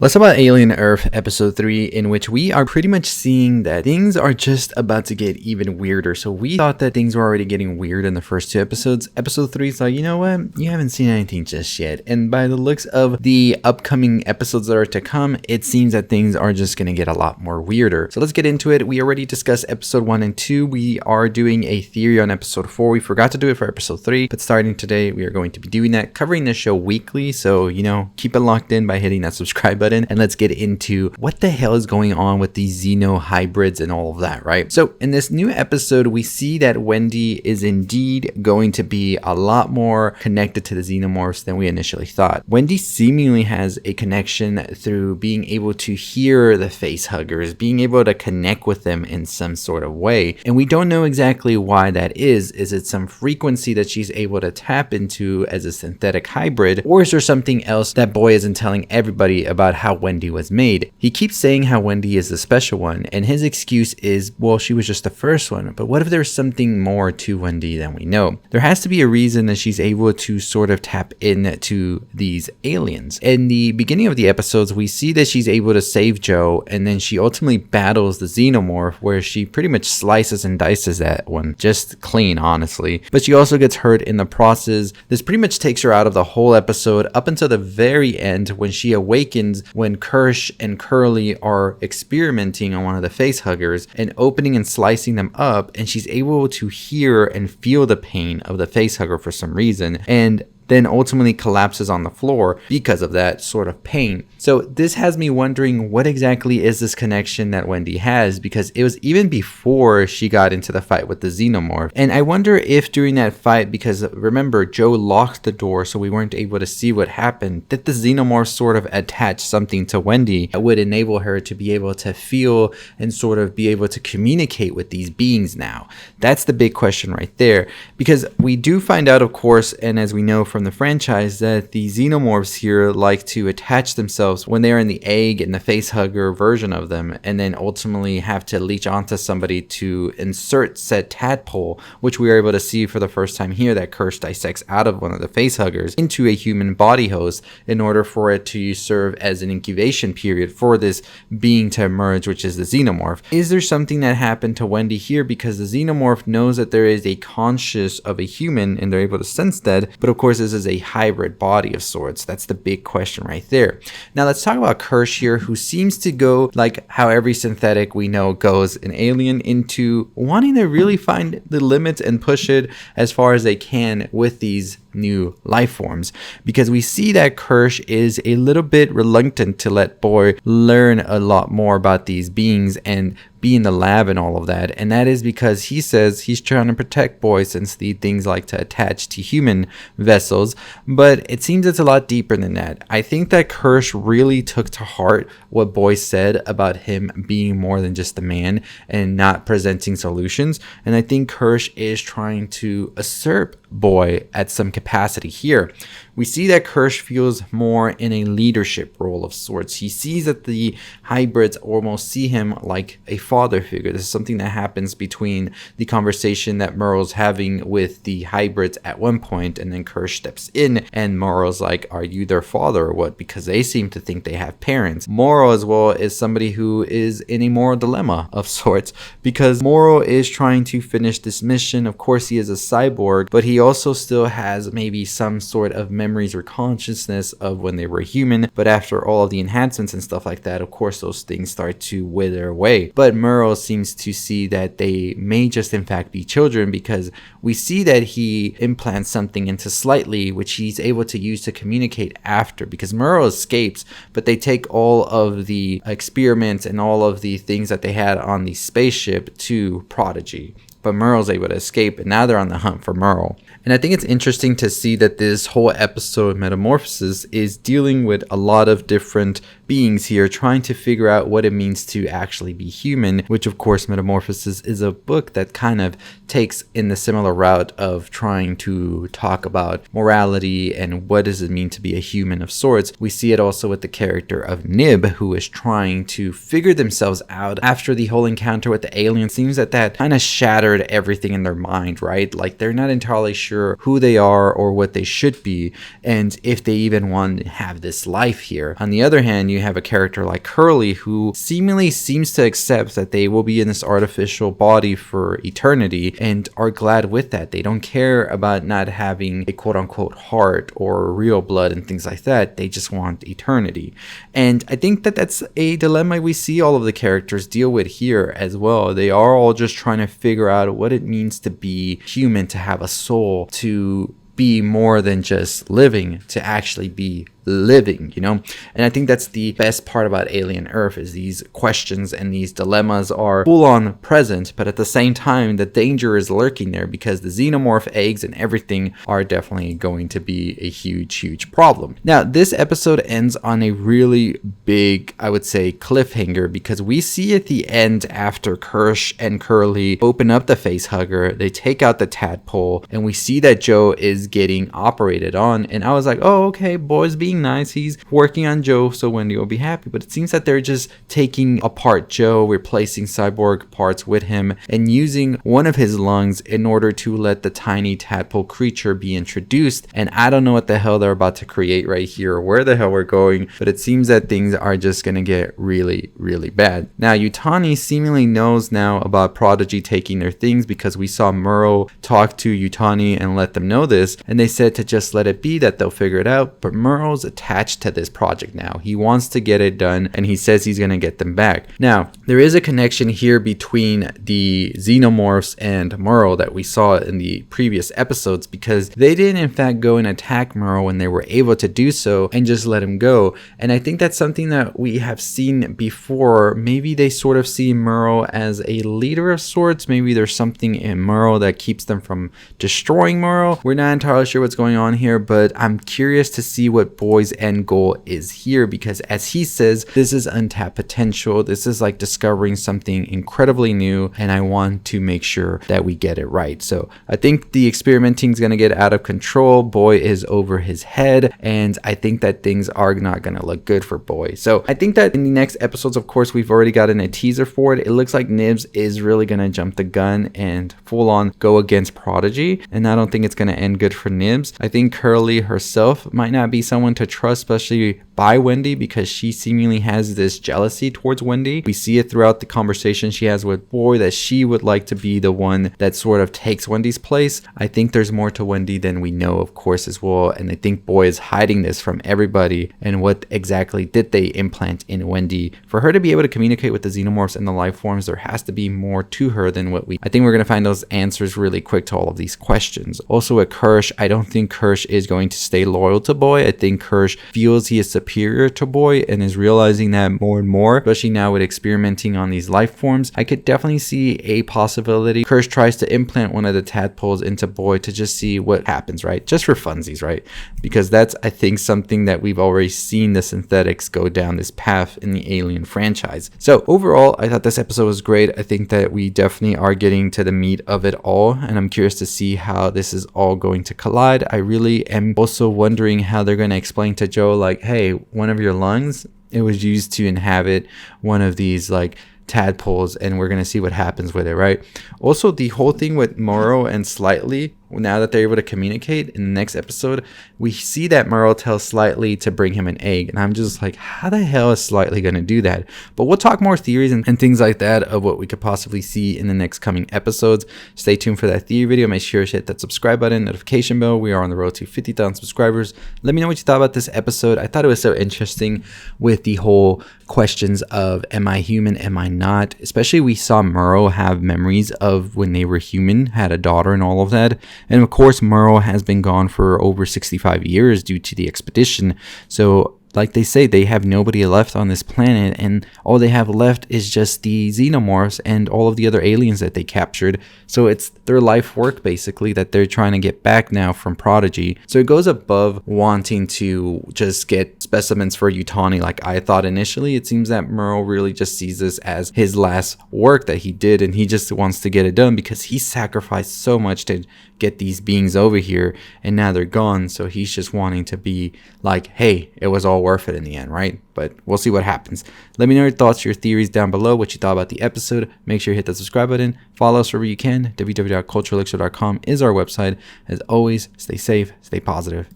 Let's talk about Alien Earth episode 3, in which we are pretty much seeing that things are just about to get even weirder. So we thought that things were already getting weird in the first two episodes. Episode 3 is like, you know what? You haven't seen anything just yet. And by the looks of the upcoming episodes that are to come, it seems that things are just going to get a lot more weirder. So let's get into it. We already discussed episode 1 and 2. We are doing a theory on episode 4. We forgot to do it for episode 3, but starting today, we are going to be doing that, covering the show weekly. So, keep it locked in by hitting that subscribe button. And let's get into what the hell is going on with these xeno hybrids and all of that, right? So in this new episode, we see that Wendy is indeed going to be a lot more connected to the xenomorphs than we initially thought. Wendy seemingly has a connection through being able to hear the face huggers, being able to connect with them in some sort of way. And we don't know exactly why that is. Is it some frequency that she's able to tap into as a synthetic hybrid? Or is there something else that Boy isn't telling everybody about how Wendy was made? He keeps saying how Wendy is the special one, and his excuse is, well, she was just the first one. But what if there's something more to Wendy than we know? There has to be a reason that she's able to sort of tap into these aliens. In the beginning of the episodes, we see that she's able to save Joe, and then she ultimately battles the xenomorph, where she pretty much slices and dices that one just clean, honestly. But she also gets hurt in the process. This pretty much takes her out of the whole episode up until the very end, when she awakens, when Kirsch and Curly are experimenting on one of the face huggers and opening and slicing them up, and she's able to hear and feel the pain of the face hugger for some reason, and then ultimately collapses on the floor because of that sort of pain. So this has me wondering, what exactly is this connection that Wendy has? Because it was even before she got into the fight with the xenomorph. And I wonder if during that fight, because remember, Joe locked the door so we weren't able to see what happened, did the xenomorph sort of attach something to Wendy that would enable her to be able to feel and sort of be able to communicate with these beings now? That's the big question right there. Because we do find out, of course, and as we know from the franchise, that the xenomorphs here like to attach themselves when they're in the egg and the face hugger version of them, and then ultimately have to leech onto somebody to insert said tadpole, which we are able to see for the first time here, that Kirsch dissects out of one of the face huggers into a human body host in order for it to serve as an incubation period for this being to emerge, which is the xenomorph. Is there something that happened to Wendy here? Because the xenomorph knows that there is a conscious of a human and they're able to sense that, but of course this is a hybrid body of sorts. That's the big question right there. Now let's talk about Kirsch here, who seems to go like how every synthetic we know goes in Alien, into wanting to really find the limits and push it as far as they can with these new life forms, because we see that Kirsch is a little bit reluctant to let Boy learn a lot more about these beings and be in the lab and all of that. And that is because he says he's trying to protect Boy, since the things like to attach to human vessels. But it seems it's a lot deeper than that. I think that Kirsch really took to heart what Boy said about him being more than just a man and not presenting solutions. And I think Kirsch is trying to usurp Boy at some capacity here. We see that Kirsch feels more in a leadership role of sorts. He sees that the hybrids almost see him like a father figure. This is something that happens between the conversation that Merle's having with the hybrids at one point, and then Kirsch steps in and Merle's like, are you their father or what? Because they seem to think they have parents. Morrow as well is somebody who is in a moral dilemma of sorts, because Morrow is trying to finish this mission. Of course, he is a cyborg, but he also still has maybe some sort of memories or consciousness of when they were human. But after all of the enhancements and stuff like that, of course, those things start to wither away. But Merle seems to see that they may just in fact be children, because we see that he implants something into Slightly, which he's able to use to communicate after, because Merle escapes, but they take all of the experiments and all of the things that they had on the spaceship to Prodigy. But Merle's able to escape, and now they're on the hunt for Merle. And I think it's interesting to see that this whole episode, Metamorphosis, is dealing with a lot of different beings here, trying to figure out what it means to actually be human, which of course Metamorphosis is a book that kind of takes in the similar route of trying to talk about morality and what does it mean to be a human of sorts. We see it also with the character of Nib, who is trying to figure themselves out after the whole encounter with the alien. Seems that kind of shattered everything in their mind, right? Like they're not entirely sure sure who they are or what they should be, and if they even want to have this life here. On the other hand, you have a character like Curly who seemingly seems to accept that they will be in this artificial body for eternity and are glad with that. They don't care about not having a quote-unquote heart or real blood and things like that. They just want eternity. And I think that that's a dilemma we see all of the characters deal with here as well. They are all just trying to figure out what it means to be human, to have a soul, to be more than just living, to actually be living, you know. And I think that's the best part about Alien Earth, is these questions and these dilemmas are full on present, but at the same time the danger is lurking there, because the xenomorph eggs and everything are definitely going to be a huge problem. Now this episode ends on a really big, I would say, cliffhanger, because we see at the end, after Kirsch and Curly open up the face hugger, they take out the tadpole and we see that Joe is getting operated on, and I was like, oh okay, boy's being nice, he's working on Joe so Wendy will be happy. But it seems that they're just taking apart Joe, replacing cyborg parts with him, and using one of his lungs in order to let the tiny tadpole creature be introduced. And I don't know what the hell they're about to create right here, or where the hell we're going, but it seems that things are just gonna get really bad. Now Yutani seemingly knows now about Prodigy taking their things, because we saw Murrow talk to Yutani and let them know this, and they said to just let it be, that they'll figure it out. But Murrow's attached to this project now. He wants to get it done, and he says he's going to get them back. Now, there is a connection here between the xenomorphs and Murrow that we saw in the previous episodes, because they did in fact go and attack Murrow when they were able to do so and just let him go. And I think that's something that we have seen before. Maybe they sort of see Murrow as a leader of sorts. Maybe there's something in Murrow that keeps them from destroying Murrow. We're not entirely sure what's going on here, but I'm curious to see what Boy's end goal is here, because as he says, this is untapped potential. This is like discovering something incredibly new, and I want to make sure that we get it right. So I think the experimenting is going to get out of control. Boy is over his head, and I think that things are not going to look good for Boy. So I think that in the next episodes, of course, we've already gotten a teaser for it. It looks like Nibs is really going to jump the gun and full on go against Prodigy, and I don't think it's going to end good for Nibs. I think Curly herself might not be someone to trust, especially by Wendy, because she seemingly has this jealousy towards Wendy. We see it throughout the conversation she has with Boy, that she would like to be the one that sort of takes Wendy's place. I think there's more to Wendy than we know, of course, as well, and I think Boy is hiding this from everybody. And what exactly did they implant in Wendy? For her to be able to communicate with the xenomorphs and the life forms, there has to be more to her than what I think we're going to find those answers really quick to all of these questions. Also at Kirsch, I don't think Kirsch is going to stay loyal to Boy. I think Kirsch feels he is superior to Boy and is realizing that more and more, especially now with experimenting on these life forms. I could definitely see a possibility Kirsch tries to implant one of the tadpoles into Boy to just see what happens, right? Just for funsies, right? Because that's, I think, something that we've already seen the synthetics go down this path in the Alien franchise. So overall, I thought this episode was great. I think that we definitely are getting to the meat of it all, and I'm curious to see how this is all going to collide. I really am also wondering how they're going to explain to Joe, like, hey, one of your lungs, it was used to inhabit one of these like tadpoles, and we're going to see what happens with it, right? Also, the whole thing with Morrow and Slightly, now that they're able to communicate in the next episode, we see that Morrow tells Slightly to bring him an egg, and I'm just like, how the hell is Slightly going to do that? But we'll talk more theories and things like that of what we could possibly see in the next coming episodes. Stay tuned for that theory video. Make sure to hit that subscribe button, notification bell. We are on the road to 50,000 subscribers. Let me know what you thought about this episode. I thought it was so interesting with the whole questions of, am I human, am I not? Especially we saw Morrow have memories of when they were human, had a daughter and all of that. And of course, Morrow has been gone for over 65 years due to the expedition. So like they say, they have nobody left on this planet, and all they have left is just the xenomorphs and all of the other aliens that they captured. So it's their life work basically that they're trying to get back now from Prodigy. So it goes above wanting to just get specimens for Yutani like I thought initially. It seems that Murrow really just sees this as his last work that he did, and he just wants to get it done because he sacrificed so much to get these beings over here, and now they're gone. So he's just wanting to be like, hey, it was all all worth it in the end, right? But we'll see what happens. Let me know your thoughts, your theories down below, what you thought about the episode. Make sure you hit that subscribe button. Follow us wherever you can. www.culturalelixir.com is our website. As always, stay safe, stay positive,